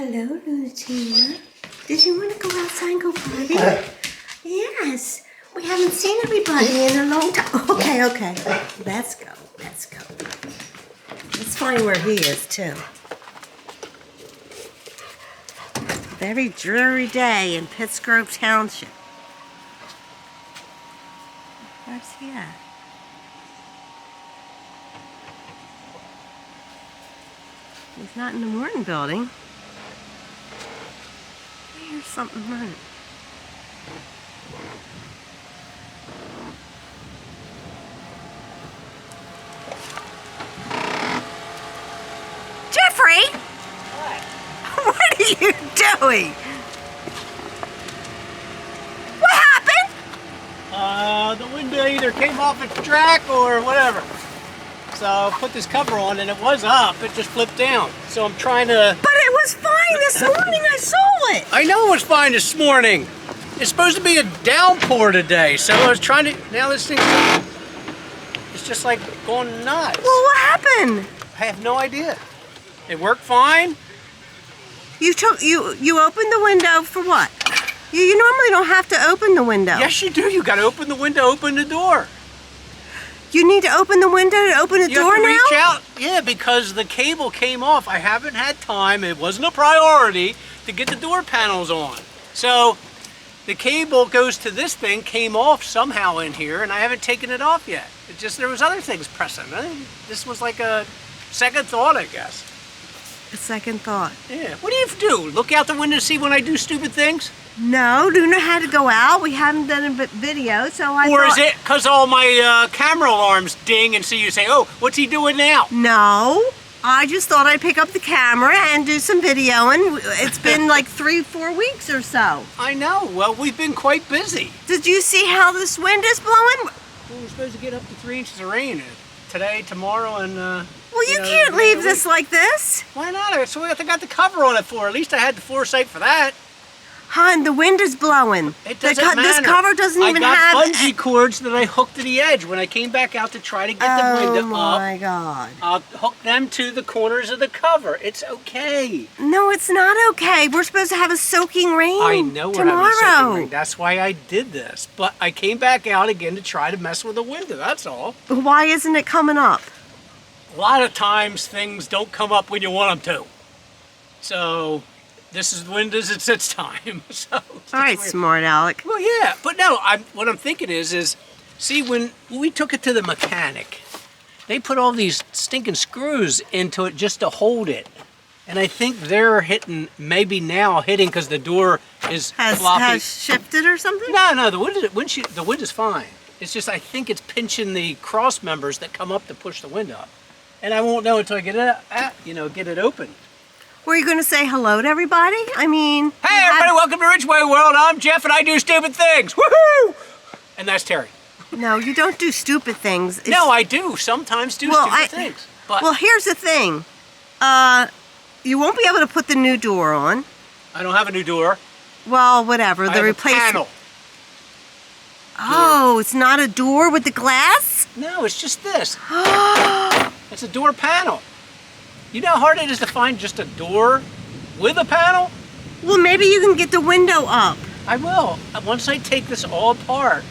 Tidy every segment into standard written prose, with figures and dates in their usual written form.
Hello, Lutina. Did you want to go outside and go party? Yes. We haven't seen everybody in a long time. Okay. Let's go. Let's find where he is, too. Very dreary day in Pittsgrove Township. Where's he at? He's not in the morning building. I hear something running. Jeffrey! What are you doing? What happened? The window either came off its track or whatever. So I put this cover on and it was up, it just flipped down. So I'm trying to... But it was fine this morning, I saw it. I know it was fine this morning. It's supposed to be a downpour today, so I was trying to... Now this thing... It's just like going nuts. Well, what happened? I have no idea. It worked fine. You opened the window for what? You normally don't have to open the window. Yes, you do. You got to open the window, open the door. You need to open the window to open the door now? You have to reach out. Yeah, because the cable came off. I haven't had time. It wasn't a priority to get the door panels on. So the cable goes to this thing, came off somehow in here, and I haven't taken it off yet. It just, there was other things pressing. I think this was like a second thought, I guess. A second thought. Yeah. What do you do? Look out the window to see when I do stupid things? No, do you know how to go out? We haven't done a video, so I Or thought... is it because all my camera alarms ding and so you say, oh, what's he doing now? No, I just thought I'd pick up the camera and do some videoing. It's been like 3-4 weeks or so. I know. Well, we've been quite busy. Did you see how this wind is blowing? Well, we're supposed to get up to 3 inches of rain today, tomorrow, and... well, you can't leave this like this. Why not? That's what I got the cover on it for. At least I had the foresight for that. Hon, the wind is blowing. It doesn't matter. This cover doesn't even have... I got bungee cords that I hooked to the edge when I came back out to try to get the window up. Oh my God. I'll hook them to the corners of the cover. It's okay. No, it's not okay. We're supposed to have a soaking rain tomorrow. I know we're having a soaking rain. That's why I did this. But I came back out again to try to mess with the window, that's all. Why isn't it coming up? A lot of times things don't come up when you want them to. So... this is when it's its time. So all right, weird. Smart Alec. Well, yeah, but no. What I'm thinking is, see, when we took it to the mechanic, they put all these stinking screws into it just to hold it, and I think they're maybe hitting because the door is floppy. Has shifted or something? No, the wind is fine. It's just I think it's pinching the cross members that come up to push the window up, and I won't know until I get it, get it open. Were you going to say hello to everybody? I mean... Hey everybody, welcome to Ridgway World. I'm Jeff and I do stupid things. Woohoo! And that's Terry. No, you don't do stupid things. No, I do. Sometimes stupid things. But well, here's the thing. You won't be able to put the new door on. I don't have a new door. Well, whatever. The replacement. Panel. Oh, it's not a door with the glass? No, it's just this. It's a door panel. You know how hard it is to find just a door with a panel? Well, maybe you can get the window up. I will. Once I take this all apart.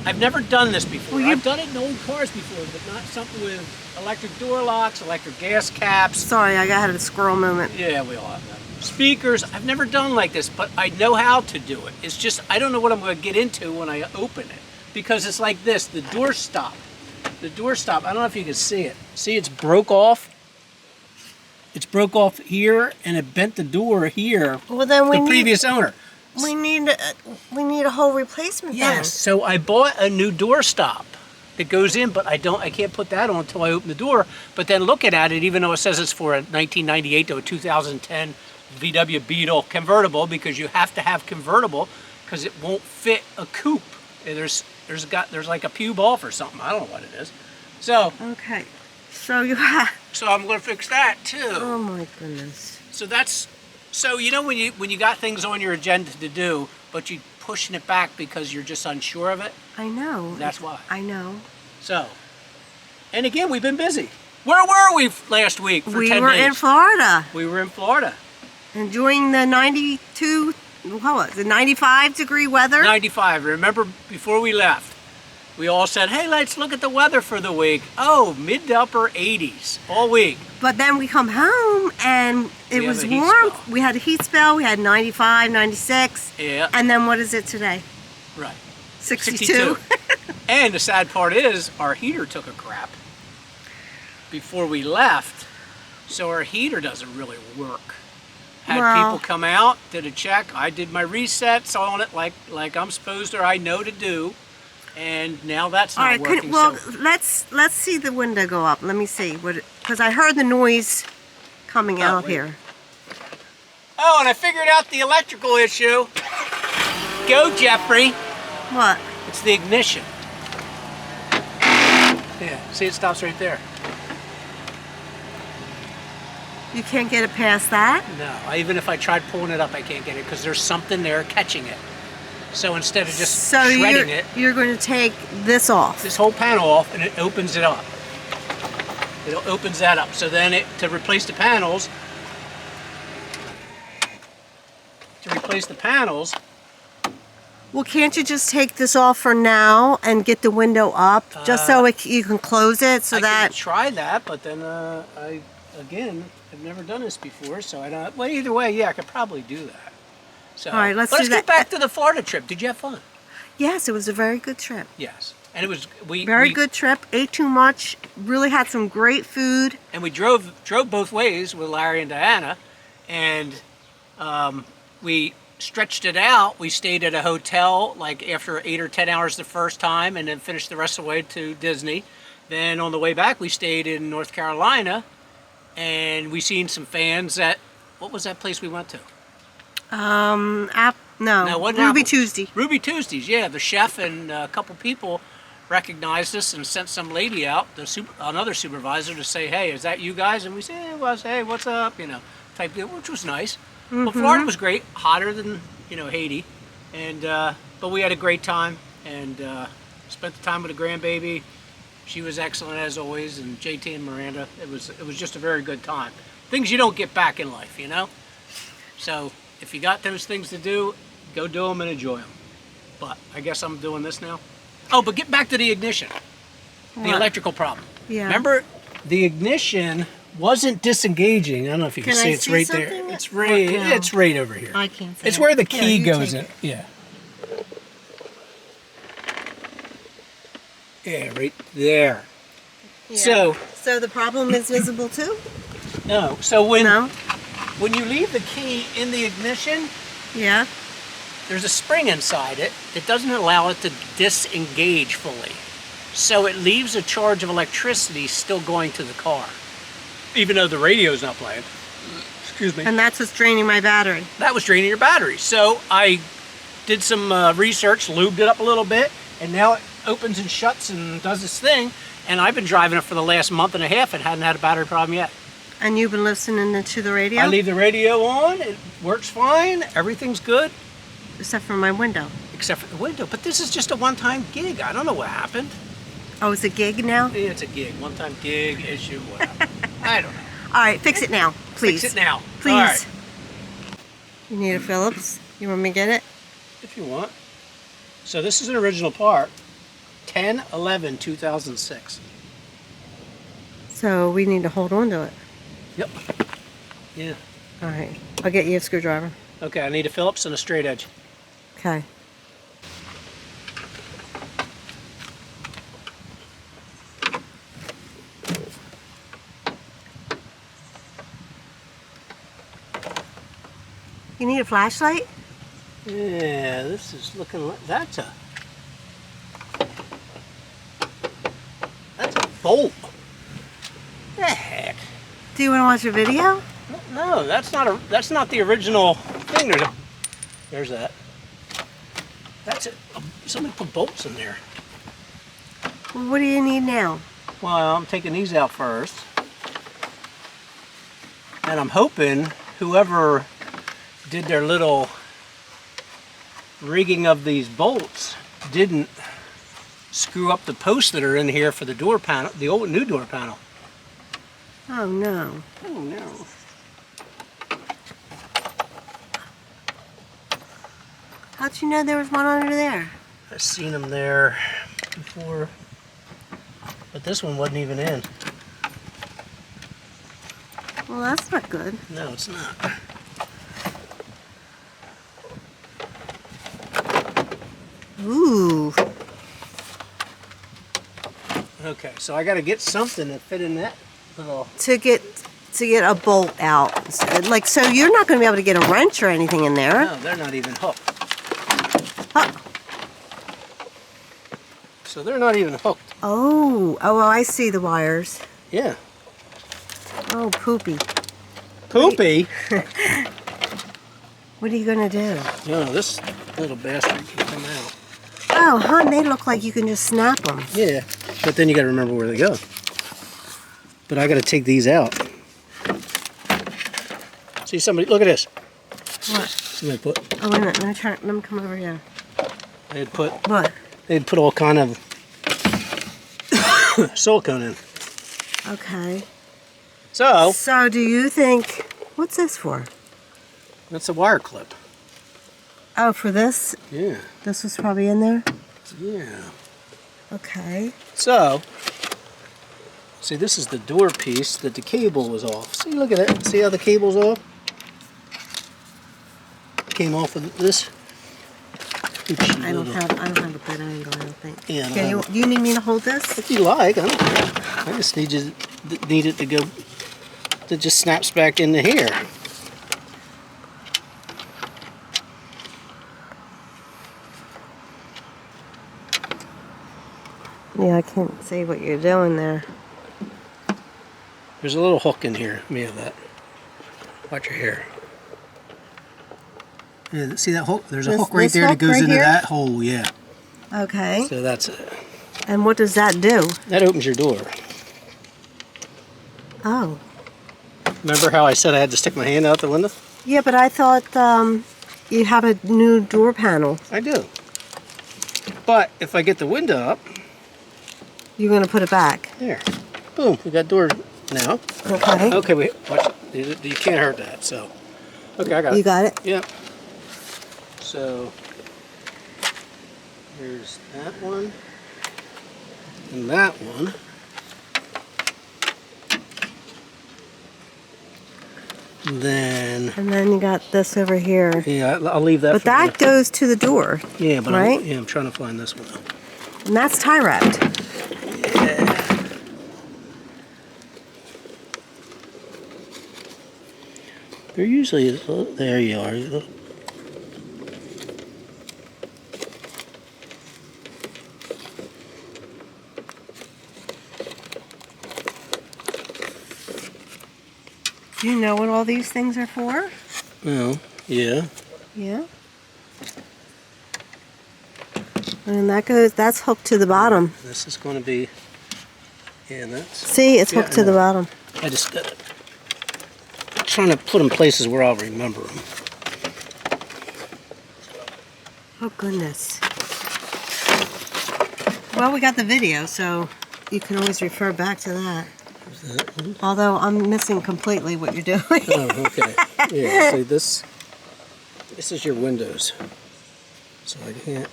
I've never done this before. Well, I've done it in old cars before, but not something with electric door locks, electric gas caps. Sorry, I had a squirrel moment. Yeah, we all have that. Speakers. I've never done like this, but I know how to do it. It's just, I don't know what I'm going to get into when I open it. Because it's like this. The door stop. The door stop. I don't know if you can see it. See, it's broke off. It's broke off here, and it bent the door here. Well, then the previous owner. We need a whole replacement. Yes. Then. So I bought a new door stop that goes in, but I can't put that on until I open the door. But then looking at it, even though it says it's for a 1998 to a 2010 VW Beetle convertible, because you have to have convertible because it won't fit a coupe. There's like a pube off or something. I don't know what it is. So okay. So you have. So I'm going to fix that too. Oh my goodness. So you know when you got things on your agenda to do, but you're pushing it back because you're just unsure of it? I know. That's why. I know. So, and again, we've been busy. Where were we last week for 10 days? We were in Florida. We were in Florida. Enjoying the 92, what was it, 95 degree weather? 95. Remember, before we left, we all said, hey, let's look at the weather for the week. Oh, mid to upper 80s all week. But then we come home and it was warm. We had a heat spell. We had 95, 96. Yeah. And then what is it today? Right. 62. And the sad part is our heater took a crap before we left, so our heater doesn't really work. Had people come out, did a check. I did my resets on it like I'm supposed to, or I know to do, and now that's not working. Well, let's see the window go up. Let me see because I heard the noise coming out here. Oh, and I figured out the electrical issue. Go, Jeffrey. What? It's the ignition. Yeah, see, it stops right there. You can't get it past that? No, even if I tried pulling it up, I can't get it because there's something there catching it. So instead of just shredding it, you're going to take this off. This whole panel off, and it opens it up. It opens that up. So then to replace the panels, well, can't you just take this off for now and get the window up, just so you can close it so that... I could try that, but then I've never done this before, so I don't... Well, either way, yeah, I could probably do that. So, all right, let's get back to the Florida trip. Did you have fun? Yes, it was a very good trip. Yes, and it was... Good trip, ate too much, really had some great food. And we drove both ways with Larry and Diana, and we stretched it out. We stayed at a hotel like after 8 or 10 hours the first time, and then finished the rest of the way to Disney. Then on the way back, we stayed in North Carolina, and we seen some fans at, what was that place we went to? Ruby Tuesday. Ruby Tuesdays, yeah. The chef and a couple people recognized us and sent some lady out, another supervisor, to say, hey, is that you guys? And we said, yeah, it was, hey, what's up, type deal, which was nice. Well, Florida was great, hotter than, Haiti, and but we had a great time, and spent the time with the grandbaby. She was excellent as always, and JT and Miranda. It was just a very good time. Things you don't get back in life, So if you got those things to do, go do them and enjoy them. But I guess I'm doing this now. Oh, but get back to the ignition, the electrical problem. Yeah. Remember, the ignition wasn't disengaging. I don't know if you can see. It's right there. It's right. It's right over here. I can't see. It's where the key goes in. Yeah. Yeah, right there. Yeah. So the problem is visible too? No. So when you leave the key in the ignition, yeah, there's a spring inside it that doesn't allow it to disengage fully. So it leaves a charge of electricity still going to the car, even though the radio's not playing. Excuse me. And that's what's draining my battery. That was draining your battery. So I did some research, lubed it up a little bit, and now it opens and shuts and does this thing. And I've been driving it for the last month and a half and hadn't had a battery problem yet. And you've been listening to the radio? I leave the radio on, it works fine, everything's good. Except for my window. Except for the window. But this is just a one-time gig. I don't know what happened. Oh, it's a gig now? Yeah, it's a gig. One-time gig, issue, whatever. I don't know. All right, fix it now, please. Fix it now. Please. All right. You need a Phillips? You want me to get it? If you want. So this is an original part. 10/11/2006. So we need to hold on to it. Yep. Yeah. All right. I'll get you a screwdriver. Okay, I need a Phillips and a straight edge. Okay. You need a flashlight? Yeah, this is looking like that's a bolt. The heck? Do you want to watch a video? No, that's not the original thing. There's that. That's it. Somebody put bolts in there. Well, what do you need now? Well, I'm taking these out first. And I'm hoping whoever did their little rigging of these bolts didn't screw up the posts that are in here for the door panel, the old new door panel. Oh no. Oh no. How'd you know there was one under there? I've seen them there before, but this one wasn't even in. Well, that's not good. No, it's not. Ooh. Okay, so I got to get something to fit in that little. To get a bolt out. So you're not going to be able to get a wrench or anything in there. No, they're not even hooked. Huh. So they're not even hooked. Oh, I see the wires. Yeah. Oh, poopy. Poopy? What are you going to do? No, this little bastard can come out. Oh, hon, they look like you can just snap them. Yeah, but then you got to remember where they go. But I got to take these out. See, somebody, look at this. What? Somebody put. Oh, wait a minute. Let me come over here. They'd put. What? They'd put all kind of silicone in. Okay. So do you think, what's this for? that's a wire clip. Oh, for this? Yeah. This was probably in there? Yeah. Okay. So, see, this is the door piece that the cable was off. See, look at that. See how the cable's off? Came off of this. I don't have a good angle, I don't think. Yeah, I don't Okay, have you need me to hold this? If you like, I don't care. I just need it to go, to just snaps back into here. Yeah, I can't see what you're doing there. There's a little hook in here. Let me have that. Watch your hair. Yeah, see that hook? There's a hook right there that goes into that hole, yeah. Okay. So that's it. And what does that do? That opens your door. Oh. Remember how I said I had to stick my hand out the window? Yeah, but I thought you have a new door panel. I do. But if I get the window up, You're going to put it back. there. Boom, we got door now. Okay. Okay, wait, watch it. You can't hurt that, so. Okay, I got it. You got it? Yep. So, here's that one. And that one. And then you got this over here. Yeah, I'll leave that. But that goes to the door. Yeah, but right? I'm trying to find this one. And that's tie wrapped. Yeah. They're usually, there you are. Do you know what all these things are for? Oh, yeah. Yeah. And that's hooked to the bottom. This is going to be, yeah, that's. See, it's hooked to the bottom. I just trying to put them places where I'll remember them. Oh, goodness. Well, we got the video, so you can always refer back to that. Is that one? Although I'm missing completely what you're doing. Oh, okay. Yeah, see this is your windows. So I can't.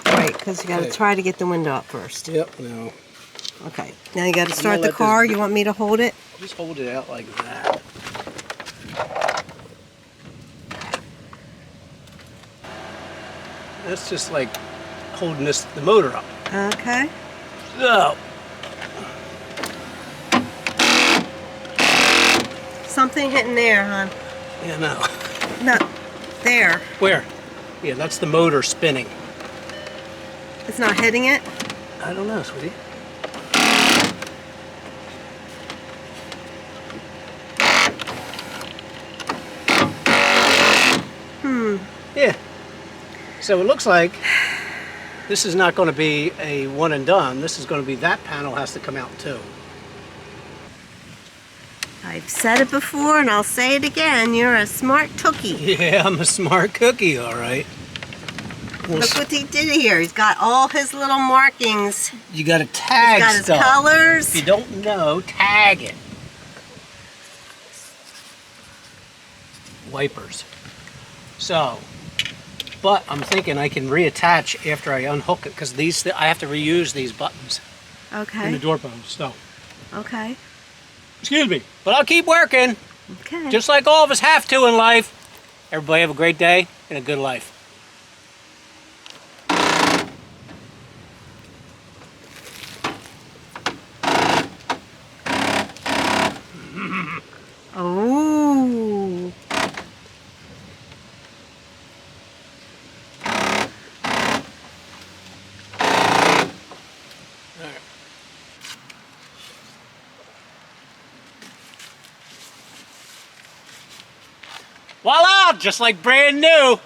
Right, because you got to try to get the window up first. Yep, no. Okay, now you got to start the car. You want me to hold it? Just hold it out like that. That's just like holding the motor up. Okay. So, Something hitting there, hon. yeah, no. No, there. Where? Yeah, that's the motor spinning. It's not hitting it? I don't know, sweetie. Yeah. So it looks like this is not going to be a one and done. This is going to be, that panel has to come out too. I've said it before and I'll say it again. You're a smart cookie. Yeah, I'm a smart cookie, all right. Look what he did here. He's got all his little markings. You got to tag He's got his stuff. colors. If you don't know, tag it. Wipers. So, but I'm thinking I can reattach after I unhook it because I have to reuse these buttons in the Okay. door post. So, Okay. excuse me, but I'll keep working, Okay. just like all of us have to in life. Everybody have a great day and a good life. Oh. Voila! Just like brand new.